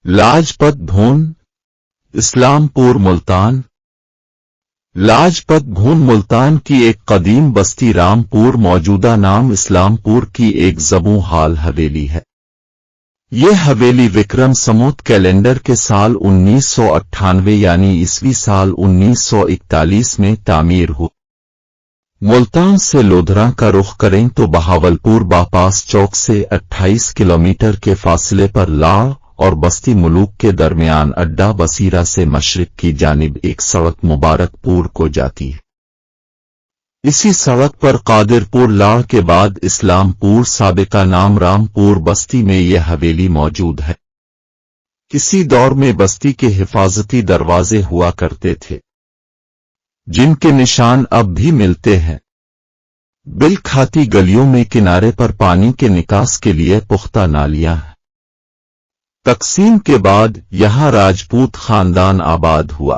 लाजपत भून, इस्लामपुर मुल्तान। लाजपत भून मुल्तान की एक कदीम बस्ती रामपुर मौजूदा नाम इस्लामपुर की एक ज़बूं हाल हवेली है। ये हवेली विक्रम संवत कैलेंडर के साल 1998 यानी ईस्वी साल 1941 में तामीर हुई। मुल्तान से लोधरा का रुख करें तो बहावलपुर बापास चौक से 28 किलोमीटर के फासले पर लाड़ और बस्ती मुलूक के दरमियान अड्डा बसीरा से मशरिक की जानिब एक सड़क मुबारकपुर को जाती है। इसी सड़क पर कादिरपुर लाड़ के बाद इस्लामपुर साबिका नाम रामपुर बस्ती में यह हवेली मौजूद है। किसी दौर में बस्ती के हिफाजती दरवाजे हुआ करते थे, जिनके निशान अब भी मिलते हैं। बिल खाती गलियों में किनारे पर पानी के निकास के लिए पुख्ता नालियां हैं। तकसीम के बाद यहां राजपूत खानदान आबाद हुआ।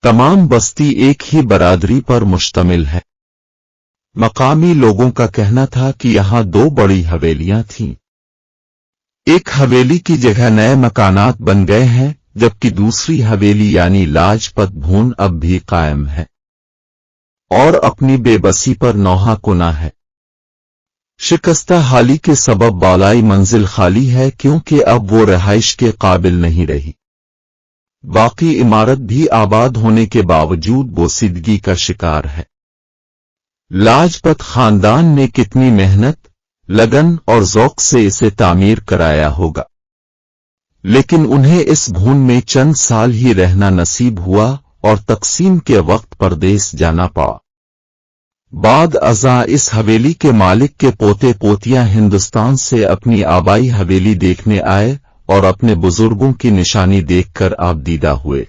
तमाम बस्ती एक ही बरादरी पर मुश्तमिल है। मकामी लोगों का कहना था कि यहां दो बड़ी हवेलियां थीं। एक हवेली की जगह नए मकानात बन गए हैं, जबकि दूसरी हवेली यानी लाजपत भून अब भी कायम है और अपनी बेबसी पर नौहा कुना है। शिकस्ता हाली के सबब बालाई मंजिल खाली है, क्योंकि अब वो रहाइश के काबिल नहीं रही। बाकी इमारत भी आबाद होने के बावजूद बोसीदगी का शिकार है। लाजपत खानदान ने कितनी मेहनत, लगन और ज़ौक़ से इसे तामीर कराया होगा, लेकिन उन्हें इस भून में चंद साल ही रहना नसीब हुआ और तकसीम के वक्त परदेस जाना पड़ा। बाद अज़ा इस हवेली के मालिक के पोते पोतियां हिंदुस्तान से अपनी आबाई हवेली देखने आए और अपने बुजुर्गों की निशानी देखकर आबदीदा हुए।